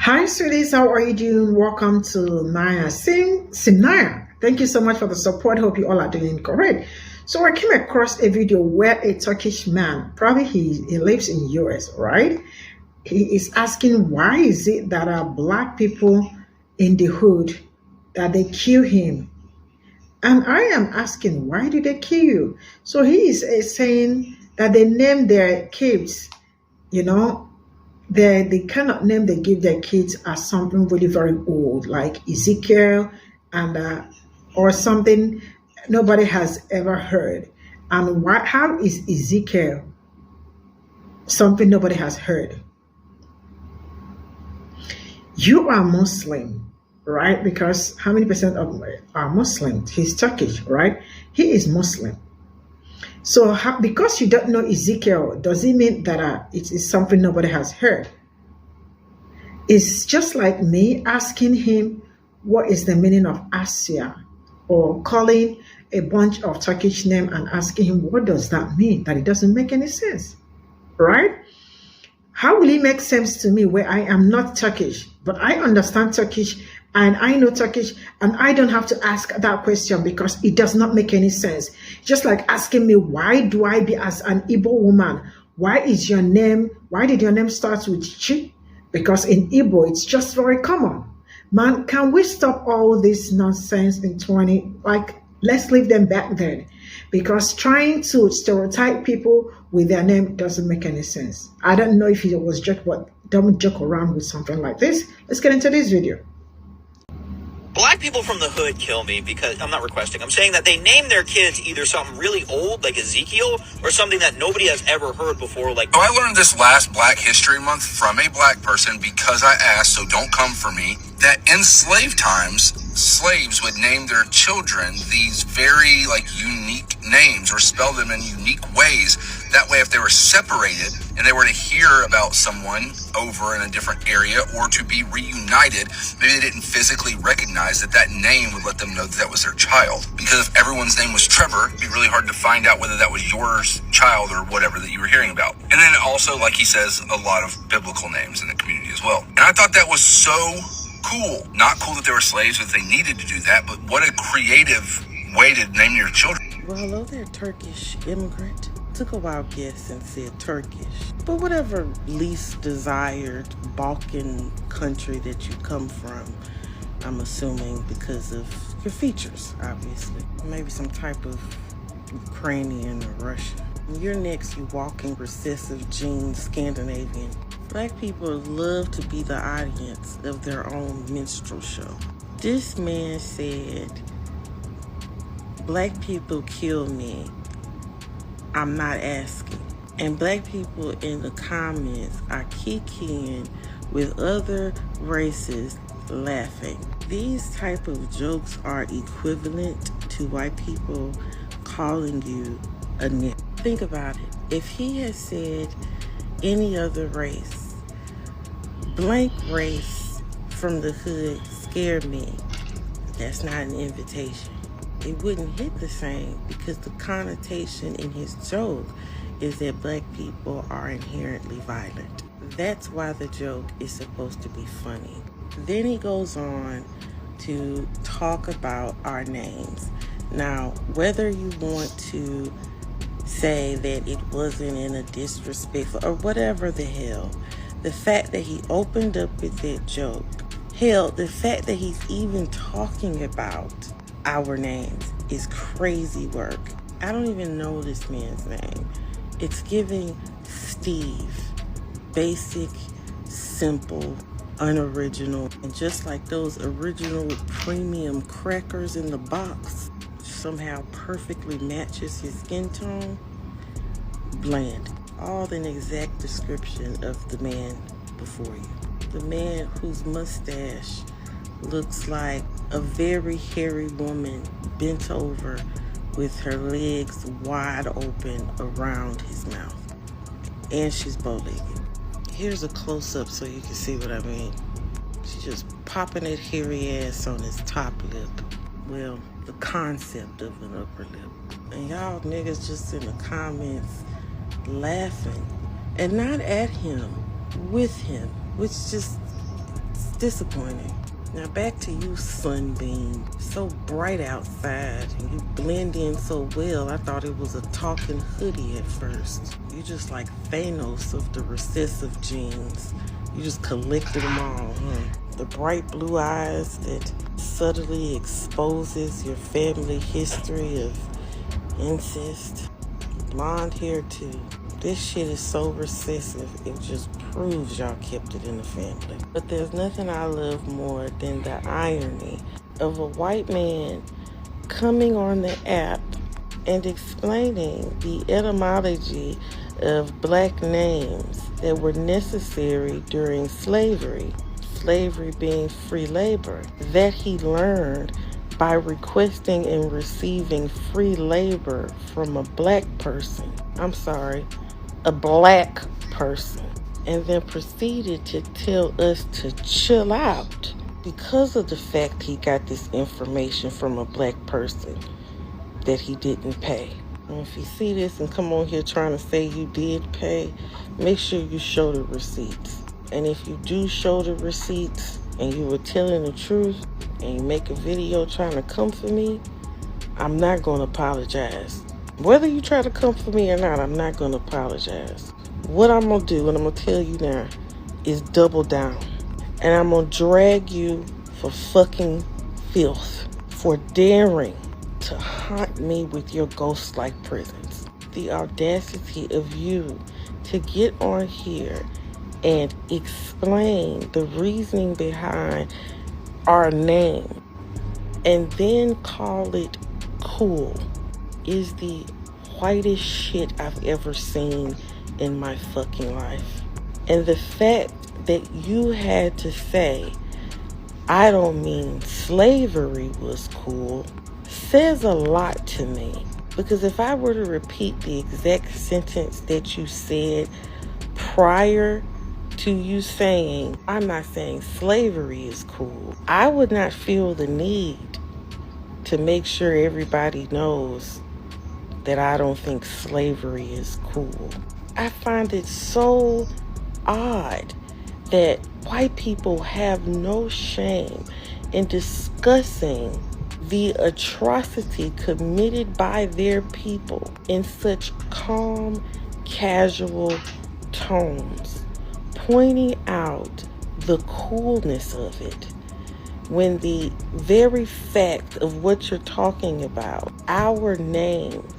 Hi, sweeties. How are you doing? Welcome to Cimnanya. Thank you so much for the support. Hope you all are doing great. So I came across a video where a Turkish man, probably he lives in US, right? He is asking why is it that black people in the hood that they kill him, and I am asking why do they kill you? So he is saying that they name their kids, you know, the kind of name they give their kids are something really very old, like Ezekiel and or something nobody has ever heard. And how is Ezekiel something nobody has heard? You are Muslim, right? Because how many percent of are Muslims? He's Turkish, right? He is Muslim. So because you don't know Ezekiel, does it mean that it is something nobody has heard? It's just like me asking him what is the meaning of Asia, or calling a bunch of Turkish name and asking him what does that mean, that it doesn't make any sense, right? How will it make sense to me where I am not Turkish, but I understand Turkish and I know Turkish and I don't have to ask that question because it does not make any sense. Just like asking me, why do I be as an Igbo woman? Why did your name start with Chi? Because in Igbo, it's just very common. Man, can we stop all this nonsense in let's leave them back then. Because trying to stereotype people with their name doesn't make any sense. I don't know if it was joke, but don't joke around with something like this. Let's get into this video. Black people from the hood kill me because I'm not requesting. I'm saying that they name their kids either something really old, like Ezekiel, or something that nobody has ever heard before, like... So I learned this last Black History Month from a black person because I asked, so don't come for me, that in slave times, slaves would name their children these very, unique names or spell them in unique ways. That way, if they were separated and they were to hear about someone over in a different area or to be reunited, maybe they didn't physically recognize that name would let them know that was their child. Because if everyone's name was Trevor, it'd be really hard to find out whether that was yours child or whatever that you were hearing about. And then also, like he says, a lot of biblical names in the community as well. And I thought that was so cool. Not cool that they were slaves, that they needed to do that, but what a creative way to name your children. Well, hello there, Turkish immigrant. Took a wild guess and said Turkish. But whatever least desired Balkan country that you come from, I'm assuming because of your features, obviously. Maybe some type of Ukrainian or Russian. You're next, you walking recessive gene Scandinavian. Black people love to be the audience of their own minstrel show. This man said, black people kill me, I'm not asking. And black people in the comments are kicking with other races laughing. These type of jokes are equivalent to white people calling you a nigger. Think about it. If he had said any other race, blank race from the hood scared me, that's not an invitation. It wouldn't hit the same because the connotation in his joke is that black people are inherently violent. That's why the joke is supposed to be funny. Then he goes on to talk about our names. Now, whether you want to say that it wasn't in a disrespectful or whatever the hell, the fact that he opened up with that joke, hell, the fact that he's even talking about our names is crazy work. I don't even know this man's name. It's giving Steve. Basic, simple, unoriginal. And just like those original premium crackers in the box somehow perfectly matches his skin tone, bland. All an exact description of the man before you. The man whose mustache looks like a very hairy woman bent over with her legs wide open around his mouth. And she's bow-legged. Here's a close-up so you can see what I mean. She's just popping that hairy ass on his top lip. Well, the concept of an upper lip. And y'all niggas just in the comments laughing. And not at him, with him. Which just disappointing. Now back to you, Sunbeam. So bright outside and you blend in so well, I thought it was a talking hoodie at first. You just like Thanos of the recessive genes. You just collected them all, huh? The bright blue eyes that subtly exposes your family history of incest. Blonde hair too. This shit is so recessive, it just proves y'all kept it in the family. But there's nothing I love more than the irony of a white man coming on the app and explaining the etymology of black names that were necessary during slavery being free labor, that he learned by requesting and receiving free labor from a black person. A black person. And then proceeded to tell us to chill out because of the fact he got this information from a black person that he didn't pay. And if you see this and come on here trying to say you did pay, make sure you show the receipts. And if you do show the receipts and you were telling the truth and you make a video trying to come for me, I'm not going to apologize. Whether you try to come for me or not, I'm not going to apologize. What I'm going to do, and I'm going to tell you now, is double down. And I'm going to drag you for fucking filth, for daring to haunt me with your ghost-like presence. The audacity of you to get on here and explain the reasoning behind our name and then call it cool is the whitest shit I've ever seen in my fucking life. And the fact that you had to say, I don't mean slavery was cool, says a lot to me. Because if I were to repeat the exact sentence that you said prior to you saying, I'm not saying slavery is cool, I would not feel the need to make sure everybody knows that I don't think slavery is cool. I find it so odd that white people have no shame in discussing the atrocity committed by their people in such calm, casual tones, pointing out the coolness of it, when the very fact of what you're talking about, our names,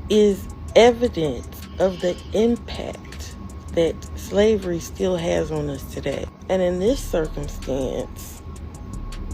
is evidence of the impact that slavery still has on us today. And in this circumstance,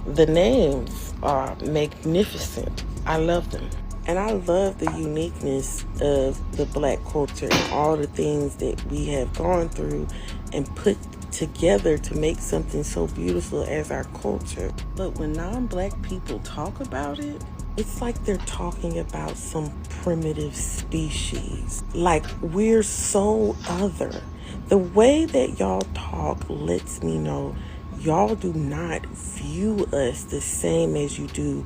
the names are magnificent. I love them. And I love the uniqueness of the black culture and all the things that we have gone through and put together to make something so beautiful as our culture. But when non-black people talk about it, it's like they're talking about some primitive species. Like we're so other. The way that y'all talk lets me know y'all do not view us the same as you do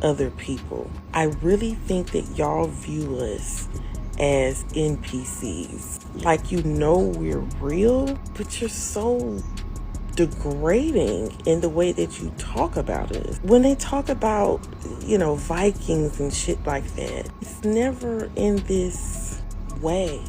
other people. I really think that y'all view us as NPCs. Like you know we're real, but you're so degrading in the way that you talk about us. When they talk about, Vikings and shit like that, it's never in this way.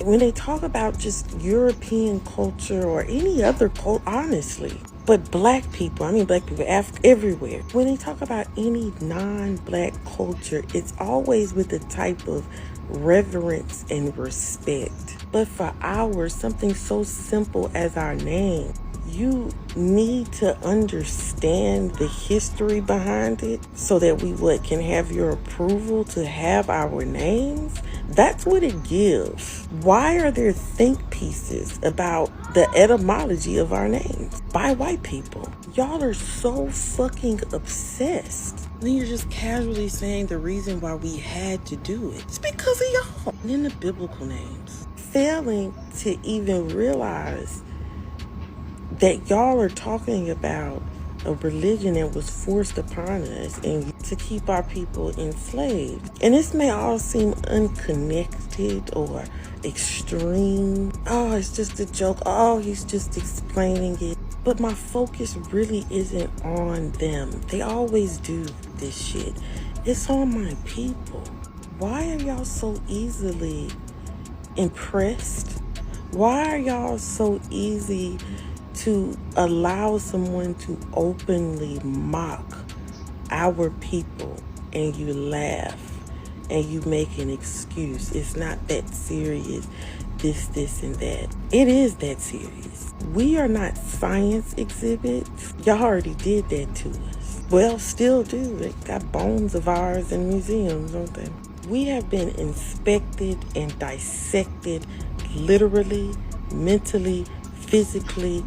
When they talk about just European culture or any other culture, honestly, but black people, everywhere. When they talk about any non-black culture, it's always with a type of reverence and respect. But for ours, something so simple as our name, you need to understand the history behind it so that we can have your approval to have our names. That's what it gives. Why are there think pieces about the etymology of our names by white people? Y'all are so fucking obsessed. Then you're just casually saying the reason why we had to do it. It's because of y'all. And then the biblical names. Failing to even realize that y'all are talking about a religion that was forced upon us and to keep our people enslaved. And this may all seem unconnected or extreme. Oh, it's just a joke. Oh, he's just explaining it. But my focus really isn't on them. They always do this shit. It's on my people. Why are y'all so easily impressed? Why are y'all so easy to allow someone to openly mock our people and you laugh and you make an excuse? It's not that serious. This, and that. It is that serious. We are not science exhibits. Y'all already did that to us. Well, still do. They got bones of ours in museums, don't they? We have been inspected and dissected literally, mentally, physically,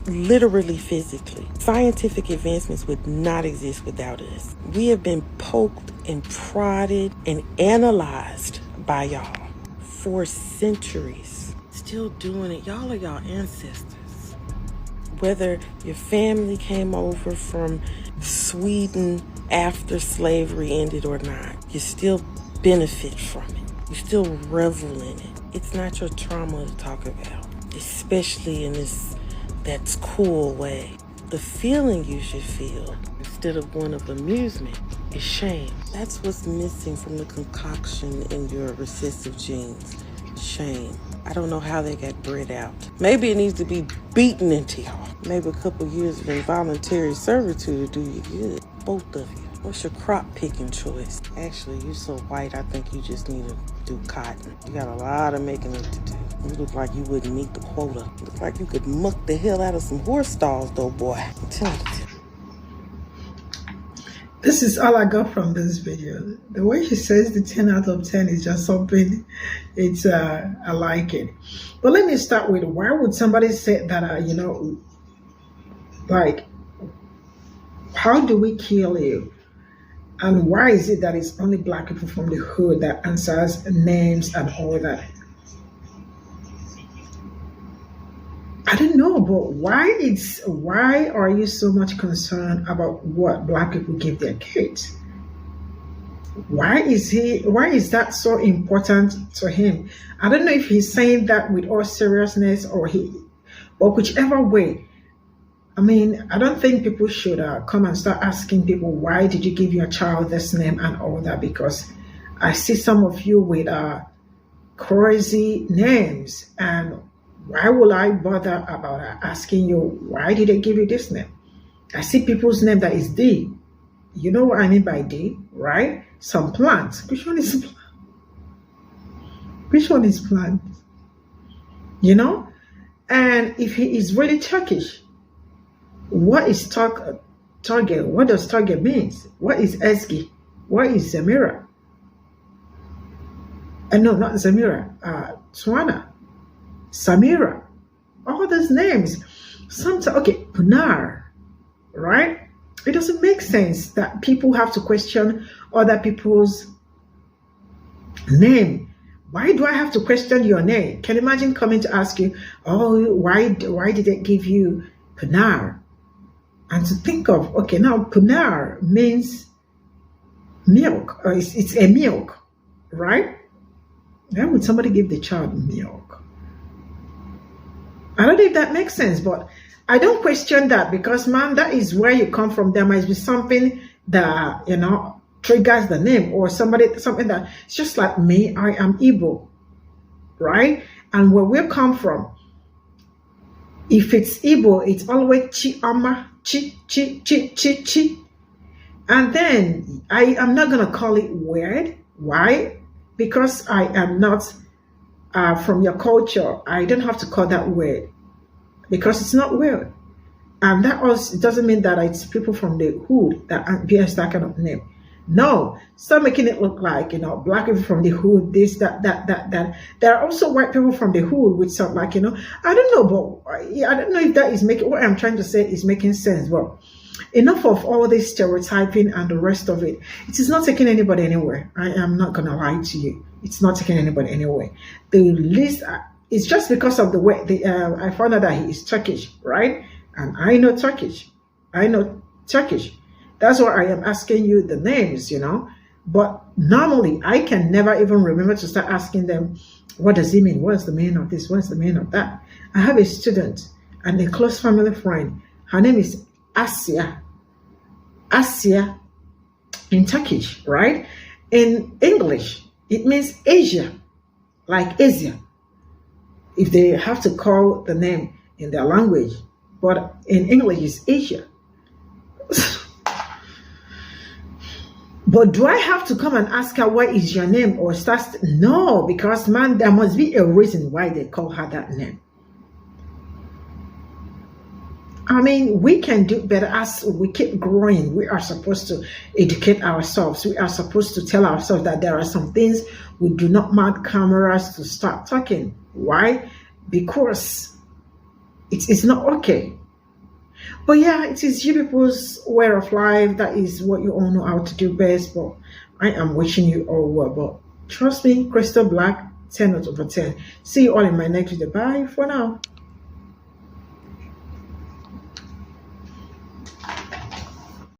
literally physically. Scientific advancements would not exist without us. We have been poked and prodded and analyzed by y'all for centuries. Still doing it. Y'all are y'all ancestors. Whether your family came over from Sweden after slavery ended or not, you still benefit from it. You still revel in it. It's not your trauma to talk about, especially in that's cool way. The feeling you should feel, instead of one of amusement, is shame. That's what's missing from the concoction in your recessive genes. Shame. I don't know how they got bred out. Maybe it needs to be beaten into y'all. Maybe a couple years of involuntary servitude will do you good. Both of you. What's your crop picking choice? Actually, you're so white, I think you just need to do cotton. You got a lot of making up to do. You look like you wouldn't meet the quota. You look like you could muck the hell out of some horse stalls, though, boy. I'm telling you. This is all I got from this video. The way she says the 10 out of 10 is just something, I like it. But let me start with, why would somebody say that, like, how do we kill you? And why is it that it's only black people from the hood that answers names and all that? I don't know, but why are you so much concerned about what black people give their kids? Why is that so important to him? I don't know if he's saying that with all seriousness but whichever way. I mean, I don't think people should come and start asking people, why did you give your child this name and all that? Because I see some of you with crazy names, and why will I bother about asking you, why did they give you this name? I see people's name that is D. You know what I mean by D, right? Some plants. Which one is plant? Which one is plant? You know? And if he is really Turkish, what is target? What does target means? What is Ezgi? What is Zamira? No, not Zamira. Twana. Samira, all those names. Sometimes, okay, Punar, right? It doesn't make sense that people have to question other people's name. Why do I have to question your name? Can you imagine coming to ask you, oh, why did they give you Punar? And to think of, okay, now Punar means milk, or it's a milk, right? Why would somebody give the child milk? I don't know if that makes sense, but I don't question that, because, man, that is where you come from. There might be something that, triggers the name, or something that, it's just like me, I am Igbo, right? And where we come from, if it's Igbo, it's always Chioma, Chi. And then I am not going to call it weird. Why? Because I am not from your culture. I don't have to call that weird, because it's not weird. And that also doesn't mean that it's people from the hood that bears that kind of name. No, stop making it look like, black people from the hood, this, that. There are also white people from the hood with some, I don't know, but I don't know if that is making, what I'm trying to say is making sense. But enough of all this stereotyping and the rest of it. It is not taking anybody anywhere. I am not going to lie to you. It's not taking anybody anywhere. The least, it's just because of the way, I found out that he is Turkish, right? And I know Turkish. That's why I am asking you the names, But normally, I can never even remember to start asking them, What does it mean? What's the meaning of this? What's the meaning of that? I have a student and a close family friend. Her name is Asya. Asya in Turkish, right? In English, it means Asia, like Asia, if they have to call the name in their language. But in English, it's Asia. But do I have to come and ask her what is your name or start? No, because man, there must be a reason why they call her that name. I mean, we can do better as we keep growing. We are supposed to educate ourselves. We are supposed to tell ourselves that there are some things we do not mount cameras to start talking. Why? Because it's not okay. But yeah, it is you people's way of life. That is what you all know how to do best. But I am wishing you all well. But trust me, Crystal Black, 10 out of 10. See you all in my next video. Bye for now.